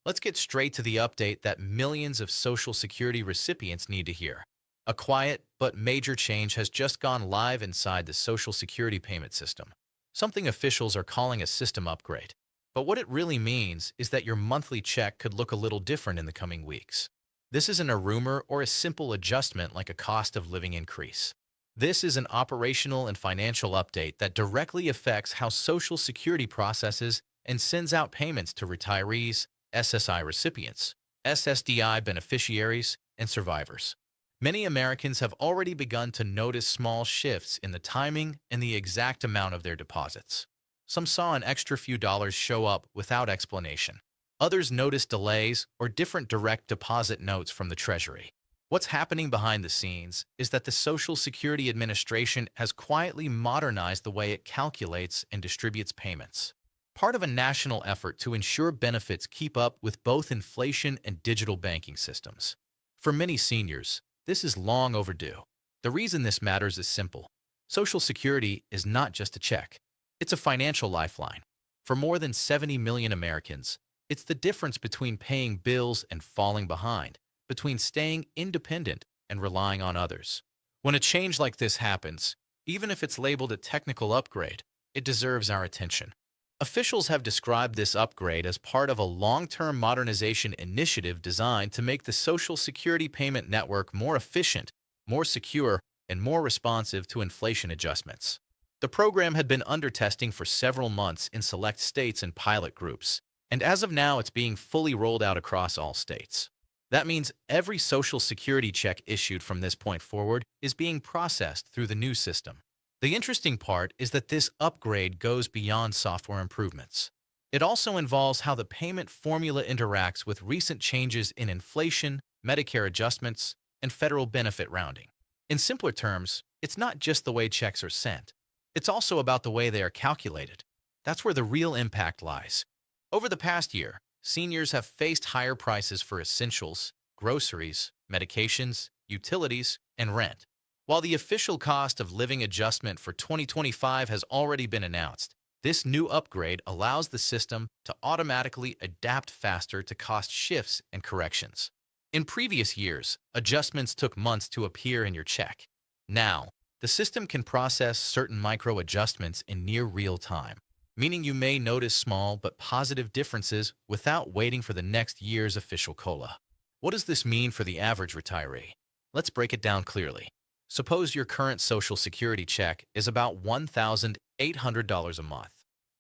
Let's get straight to the update that millions of Social Security recipients need to hear. A quiet but major change has just gone live inside the Social Security payment system, something officials are calling a system upgrade. But what it really means is that your monthly check could look a little different in the coming weeks. This isn't a rumor or a simple adjustment like a cost of living increase. This is an operational and financial update that directly affects how Social Security processes and sends out payments to retirees, SSI recipients, SSDI beneficiaries, and survivors. Many Americans have already begun to notice small shifts in the timing and the exact amount of their deposits. Some saw an extra few dollars show up without explanation. Others noticed delays or different direct deposit notes from the Treasury. What's happening behind the scenes is that the Social Security Administration has quietly modernized the way it calculates and distributes payments, part of a national effort to ensure benefits keep up with both inflation and digital banking systems. For many seniors, this is long overdue. The reason this matters is simple. Social Security is not just a check. It's a financial lifeline. For more than 70 million Americans, it's the difference between paying bills and falling behind, between staying independent and relying on others. When a change like this happens, even if it's labeled a technical upgrade, it deserves our attention. Officials have described this upgrade as part of a long-term modernization initiative designed to make the Social Security payment network more efficient, more secure, and more responsive to inflation adjustments. The program had been under testing for several months in select states and pilot groups, and as of now it's being fully rolled out across all states. That means every Social Security check issued from this point forward is being processed through the new system. The interesting part is that this upgrade goes beyond software improvements. It also involves how the payment formula interacts with recent changes in inflation, Medicare adjustments, and federal benefit rounding. In simpler terms, it's not just the way checks are sent. It's also about the way they are calculated. That's where the real impact lies. Over the past year, seniors have faced higher prices for essentials, groceries, medications, utilities, and rent. While the official cost of living adjustment for 2025 has already been announced, this new upgrade allows the system to automatically adapt faster to cost shifts and corrections. In previous years, adjustments took months to appear in your check. Now, the system can process certain micro adjustments in near real time, meaning you may notice small but positive differences without waiting for the next year's official COLA. What does this mean for the average retiree? Let's break it down clearly. Suppose your current Social Security check is about $1,800 a month.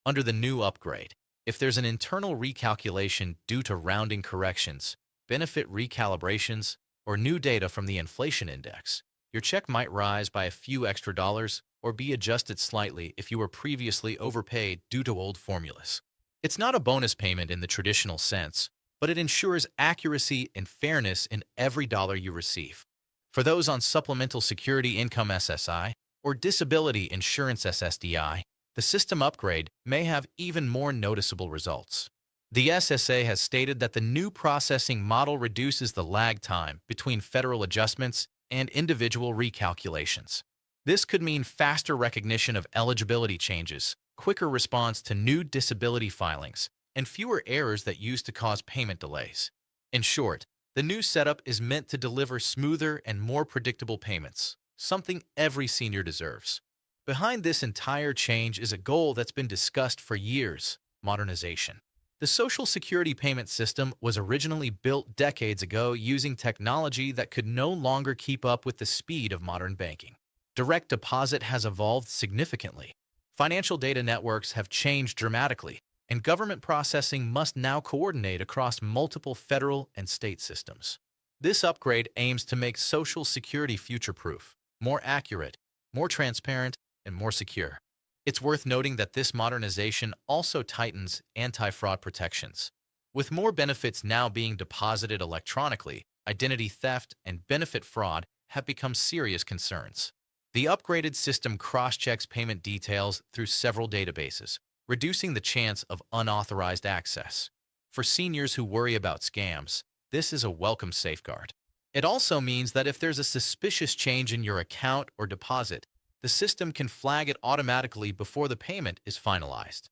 Under the new upgrade, if there's an internal recalculation due to rounding corrections, benefit recalibrations, or new data from the inflation index, your check might rise by a few extra dollars or be adjusted slightly if you were previously overpaid due to old formulas. It's not a bonus payment in the traditional sense, but it ensures accuracy and fairness in every dollar you receive. For those on Supplemental Security Income SSI or Disability Insurance SSDI, the system upgrade may have even more noticeable results. The SSA has stated that the new processing model reduces the lag time between federal adjustments and individual recalculations. This could mean faster recognition of eligibility changes, quicker response to new disability filings, and fewer errors that used to cause payment delays. In short, the new setup is meant to deliver smoother and more predictable payments, something every senior deserves. Behind this entire change is a goal that's been discussed for years: modernization. The Social Security payment system was originally built decades ago using technology that could no longer keep up with the speed of modern banking. Direct deposit has evolved significantly. Financial data networks have changed dramatically, and government processing must now coordinate across multiple federal and state systems. This upgrade aims to make Social Security future-proof, more accurate, more transparent, and more secure. It's worth noting that this modernization also tightens anti-fraud protections. With more benefits now being deposited electronically, identity theft and benefit fraud have become serious concerns. The upgraded system cross-checks payment details through several databases, reducing the chance of unauthorized access. For seniors who worry about scams, this is a welcome safeguard. It also means that if there's a suspicious change in your account or deposit, the system can flag it automatically before the payment is finalized.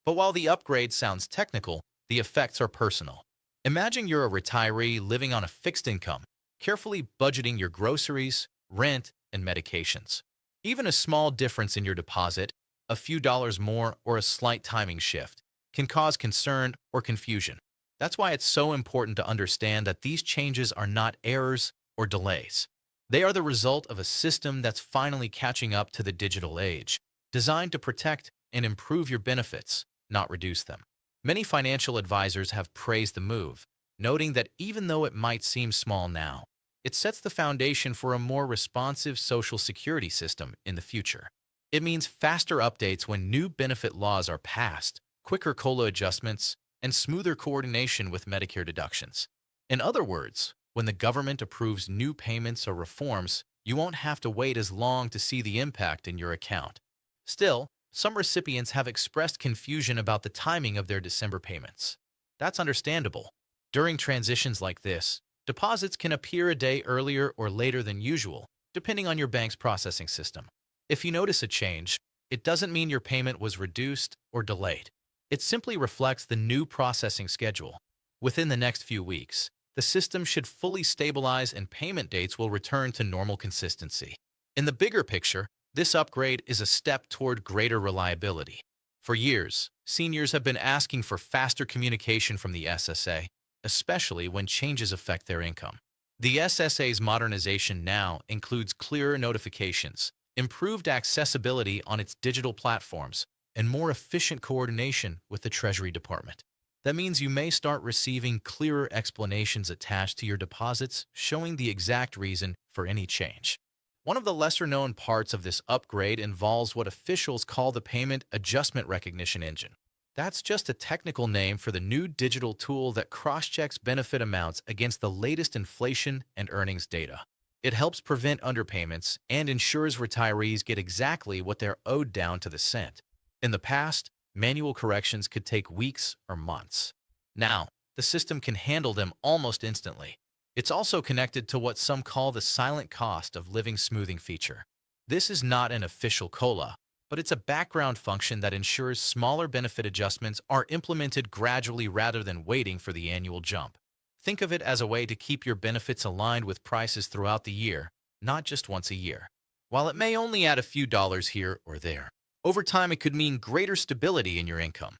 But while the upgrade sounds technical, the effects are personal. Imagine you're a retiree living on a fixed income, carefully budgeting your groceries, rent, and medications. Even a small difference in your deposit, a few dollars more, or a slight timing shift, can cause concern or confusion. That's why it's so important to understand that these changes are not errors or delays. They are the result of a system that's finally catching up to the digital age, designed to protect and improve your benefits, not reduce them. Many financial advisors have praised the move, noting that even though it might seem small now, it sets the foundation for a more responsive Social Security system in the future. It means faster updates when new benefit laws are passed, quicker COLA adjustments, and smoother coordination with Medicare deductions. In other words, when the government approves new payments or reforms, you won't have to wait as long to see the impact in your account. Still, some recipients have expressed confusion about the timing of their December payments. That's understandable. During transitions like this, deposits can appear a day earlier or later than usual, depending on your bank's processing system. If you notice a change, it doesn't mean your payment was reduced or delayed. It simply reflects the new processing schedule. Within the next few weeks, the system should fully stabilize and payment dates will return to normal consistency. In the bigger picture, this upgrade is a step toward greater reliability. For years, seniors have been asking for faster communication from the SSA, especially when changes affect their income. The SSA's modernization now includes clearer notifications, improved accessibility on its digital platforms, and more efficient coordination with the Treasury Department. That means you may start receiving clearer explanations attached to your deposits, showing the exact reason for any change. One of the lesser-known parts of this upgrade involves what officials call the Payment Adjustment Recognition Engine. That's just a technical name for the new digital tool that cross-checks benefit amounts against the latest inflation and earnings data. It helps prevent underpayments and ensures retirees get exactly what they're owed down to the cent. In the past, manual corrections could take weeks or months. Now, the system can handle them almost instantly. It's also connected to what some call the silent cost of living smoothing feature. This is not an official COLA, but it's a background function that ensures smaller benefit adjustments are implemented gradually rather than waiting for the annual jump. Think of it as a way to keep your benefits aligned with prices throughout the year, not just once a year. While it may only add a few dollars here or there, over time it could mean greater stability in your income.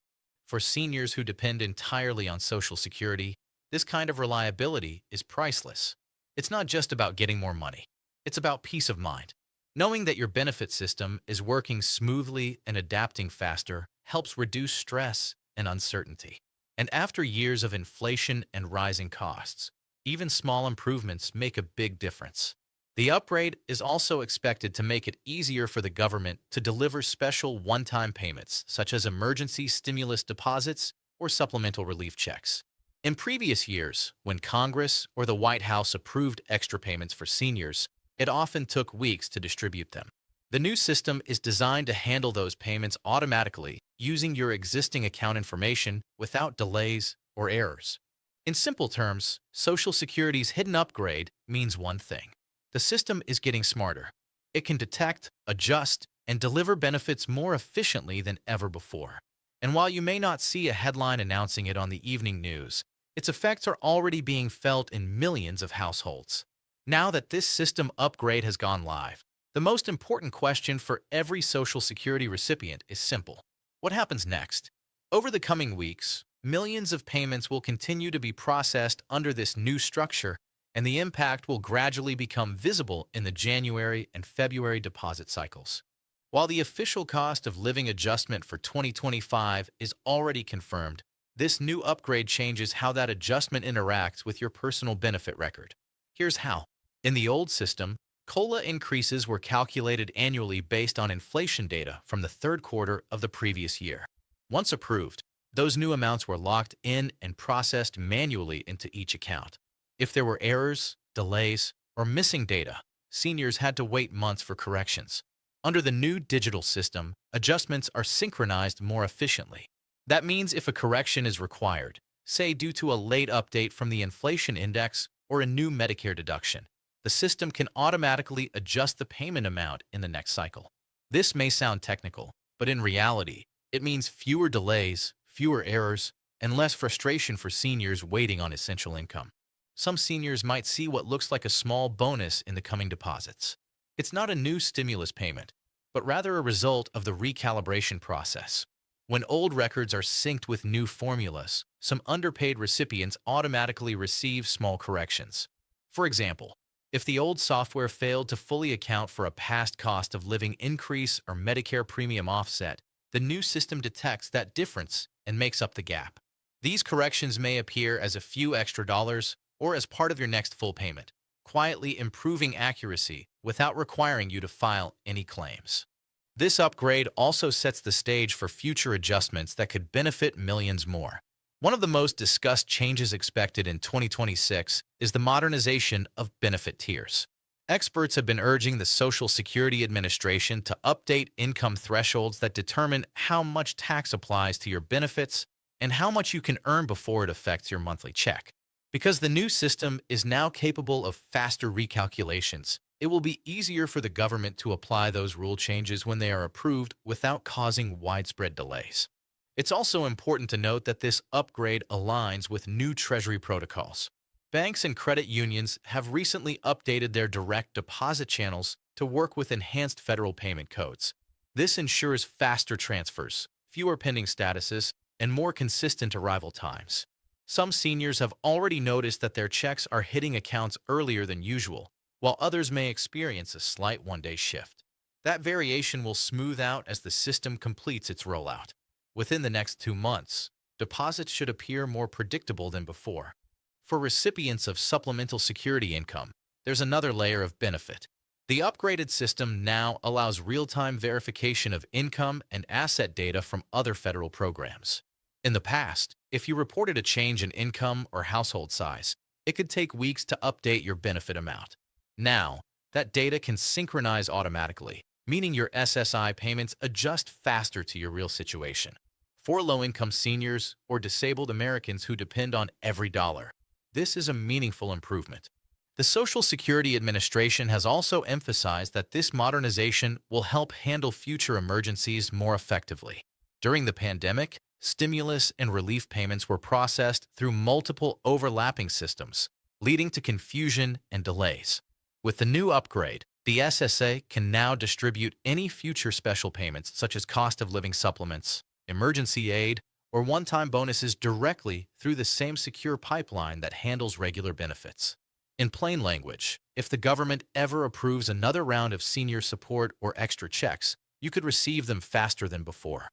For seniors who depend entirely on Social Security, this kind of reliability is priceless. It's not just about getting more money. It's about peace of mind. Knowing that your benefit system is working smoothly and adapting faster helps reduce stress and uncertainty. And after years of inflation and rising costs, even small improvements make a big difference. The upgrade is also expected to make it easier for the government to deliver special one-time payments, such as emergency stimulus deposits or supplemental relief checks. In previous years, when Congress or the White House approved extra payments for seniors, it often took weeks to distribute them. The new system is designed to handle those payments automatically using your existing account information without delays or errors. In simple terms, Social Security's hidden upgrade means one thing. The system is getting smarter. It can detect, adjust, and deliver benefits more efficiently than ever before. And while you may not see a headline announcing it on the evening news, its effects are already being felt in millions of households. Now that this system upgrade has gone live, the most important question for every Social Security recipient is simple. What happens next? Over the coming weeks, millions of payments will continue to be processed under this new structure, and the impact will gradually become visible in the January and February deposit cycles. While the official cost of living adjustment for 2025 is already confirmed, this new upgrade changes how that adjustment interacts with your personal benefit record. Here's how. In the old system, COLA increases were calculated annually based on inflation data from the third quarter of the previous year. Once approved, those new amounts were locked in and processed manually into each account. If there were errors, delays, or missing data, seniors had to wait months for corrections. Under the new digital system, adjustments are synchronized more efficiently. That means if a correction is required, say due to a late update from the inflation index or a new Medicare deduction, the system can automatically adjust the payment amount in the next cycle. This may sound technical, but in reality, it means fewer delays, fewer errors, and less frustration for seniors waiting on essential income. Some seniors might see what looks like a small bonus in the coming deposits. It's not a new stimulus payment, but rather a result of the recalibration process. When old records are synced with new formulas, some underpaid recipients automatically receive small corrections. For example, if the old software failed to fully account for a past cost of living increase or Medicare premium offset, the new system detects that difference and makes up the gap. These corrections may appear as a few extra dollars or as part of your next full payment, quietly improving accuracy without requiring you to file any claims. This upgrade also sets the stage for future adjustments that could benefit millions more. One of the most discussed changes expected in 2026 is the modernization of benefit tiers. Experts have been urging the Social Security Administration to update income thresholds that determine how much tax applies to your benefits and how much you can earn before it affects your monthly check. Because the new system is now capable of faster recalculations, it will be easier for the government to apply those rule changes when they are approved without causing widespread delays. It's also important to note that this upgrade aligns with new Treasury protocols. Banks and credit unions have recently updated their direct deposit channels to work with enhanced federal payment codes. This ensures faster transfers, fewer pending statuses, and more consistent arrival times. Some seniors have already noticed that their checks are hitting accounts earlier than usual, while others may experience a slight one-day shift. That variation will smooth out as the system completes its rollout. Within the next 2 months, deposits should appear more predictable than before. For recipients of supplemental security income, there's another layer of benefit. The upgraded system now allows real-time verification of income and asset data from other federal programs. In the past, if you reported a change in income or household size, it could take weeks to update your benefit amount. Now, that data can synchronize automatically, meaning your SSI payments adjust faster to your real situation. For low-income seniors or disabled Americans who depend on every dollar, this is a meaningful improvement. The Social Security Administration has also emphasized that this modernization will help handle future emergencies more effectively. During the pandemic, stimulus and relief payments were processed through multiple overlapping systems, leading to confusion and delays. With the new upgrade, the SSA can now distribute any future special payments such as cost of living supplements, emergency aid, or one-time bonuses directly through the same secure pipeline that handles regular benefits. In plain language, if the government ever approves another round of senior support or extra checks, you could receive them faster than before.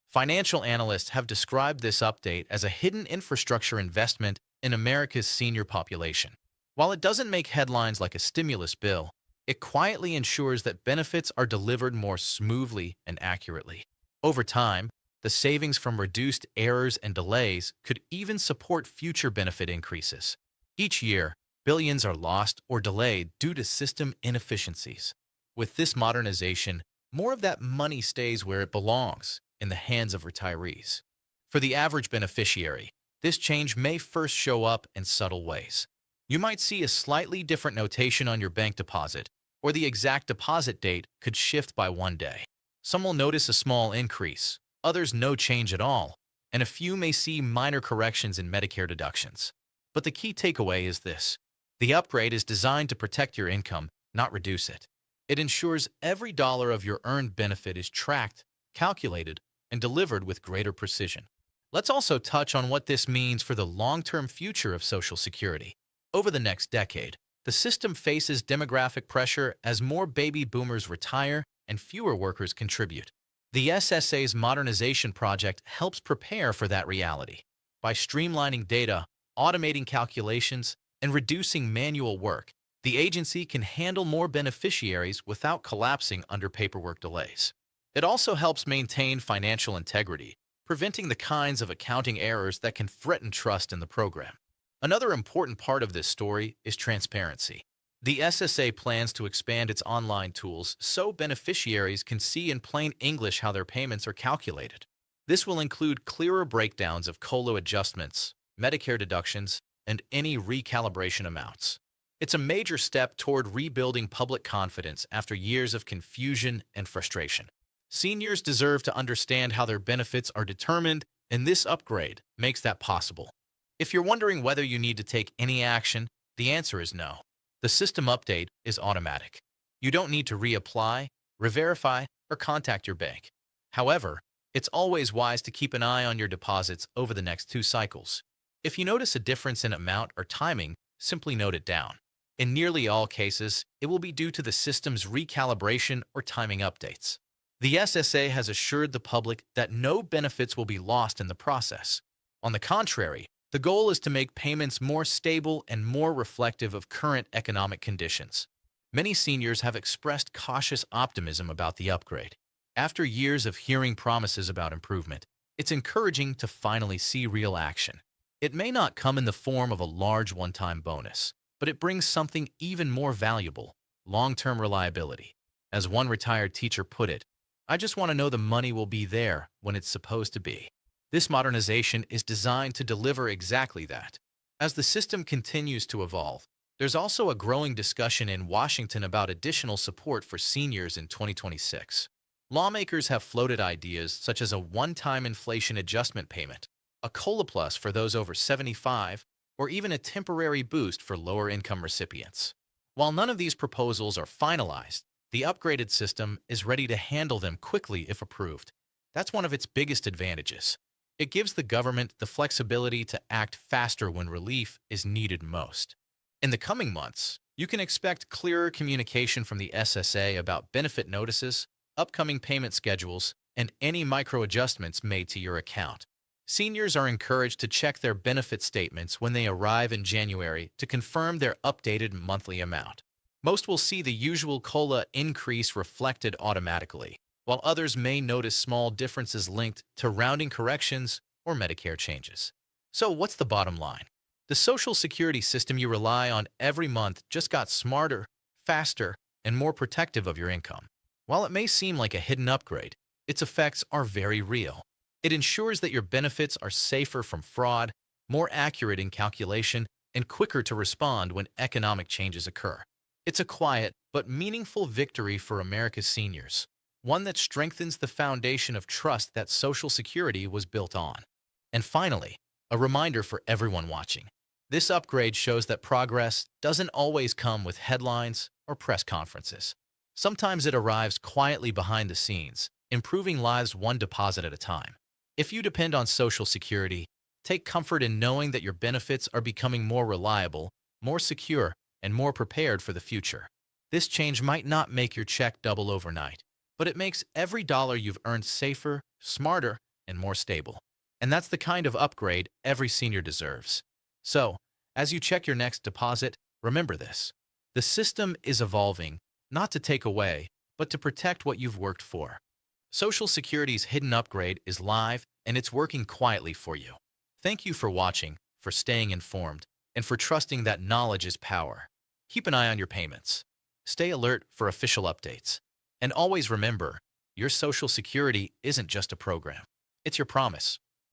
Financial analysts have described this update as a hidden infrastructure investment in America's senior population. While it doesn't make headlines like a stimulus bill, it quietly ensures that benefits are delivered more smoothly and accurately. Over time, the savings from reduced errors and delays could even support future benefit increases. Each year, billions are lost or delayed due to system inefficiencies. With this modernization, more of that money stays where it belongs, in the hands of retirees. For the average beneficiary, this change may first show up in subtle ways. You might see a slightly different notation on your bank deposit, or the exact deposit date could shift by one day. Some will notice a small increase, others no change at all, and a few may see minor corrections in Medicare deductions. But the key takeaway is this: the upgrade is designed to protect your income, not reduce it. It ensures every dollar of your earned benefit is tracked, calculated, and delivered with greater precision. Let's also touch on what this means for the long-term future of Social Security. Over the next decade, the system faces demographic pressure as more baby boomers retire and fewer workers contribute. The SSA's modernization project helps prepare for that reality. By streamlining data, automating calculations, and reducing manual work, the agency can handle more beneficiaries without collapsing under paperwork delays. It also helps maintain financial integrity, preventing the kinds of accounting errors that can threaten trust in the program. Another important part of this story is transparency. The SSA plans to expand its online tools so beneficiaries can see in plain English how their payments are calculated. This will include clearer breakdowns of COLA adjustments, Medicare deductions, and any recalibration amounts. It's a major step toward rebuilding public confidence after years of confusion and frustration. Seniors deserve to understand how their benefits are determined And this upgrade makes that possible. If you're wondering whether you need to take any action, the answer is no. The system update is automatic. You don't need to reapply, re-verify, or contact your bank. However, it's always wise to keep an eye on your deposits over the next 2 cycles. If you notice a difference in amount or timing, simply note it down. In nearly all cases, it will be due to the system's recalibration or timing updates. The SSA has assured the public that no benefits will be lost in the process. On the contrary, the goal is to make payments more stable and more reflective of current economic conditions. Many seniors have expressed cautious optimism about the upgrade. After years of hearing promises about improvement, it's encouraging to finally see real action. It may not come in the form of a large one-time bonus, but it brings something even more valuable: long-term reliability. As one retired teacher put it, "I just want to know the money will be there when it's supposed to be." This modernization is designed to deliver exactly that. As the system continues to evolve, there's also a growing discussion in Washington about additional support for seniors in 2026. Lawmakers have floated ideas such as a one-time inflation adjustment payment, a COLA plus for those over 75, or even a temporary boost for lower-income recipients. While none of these proposals are finalized, the upgraded system is ready to handle them quickly if approved. That's one of its biggest advantages. It gives the government the flexibility to act faster when relief is needed most. In the coming months, you can expect clearer communication from the SSA about benefit notices, upcoming payment schedules, and any micro-adjustments made to your account. Seniors are encouraged to check their benefit statements when they arrive in January to confirm their updated monthly amount. Most will see the usual COLA increase reflected automatically, while others may notice small differences linked to rounding corrections or Medicare changes. So what's the bottom line? The Social Security system you rely on every month just got smarter, faster, and more protective of your income. While it may seem like a hidden upgrade, its effects are very real. It ensures that your benefits are safer from fraud, more accurate in calculation, and quicker to respond when economic changes occur. It's a quiet but meaningful victory for America's seniors, one that strengthens the foundation of trust that Social Security was built on. And finally, a reminder for everyone watching. This upgrade shows that progress doesn't always come with headlines or press conferences. Sometimes it arrives quietly behind the scenes, improving lives one deposit at a time. If you depend on Social Security, take comfort in knowing that your benefits are becoming more reliable, more secure, and more prepared for the future. This change might not make your check double overnight, but it makes every dollar you've earned safer, smarter, and more stable. And that's the kind of upgrade every senior deserves. So, as you check your next deposit, remember this: the system is evolving, not to take away, but to protect what you've worked for. Social Security's hidden upgrade is live, and it's working quietly for you. Thank you for watching, for staying informed, and for trusting that knowledge is power. Keep an eye on your payments. Stay alert for official updates. And always remember, your Social Security isn't just a program. It's your promise.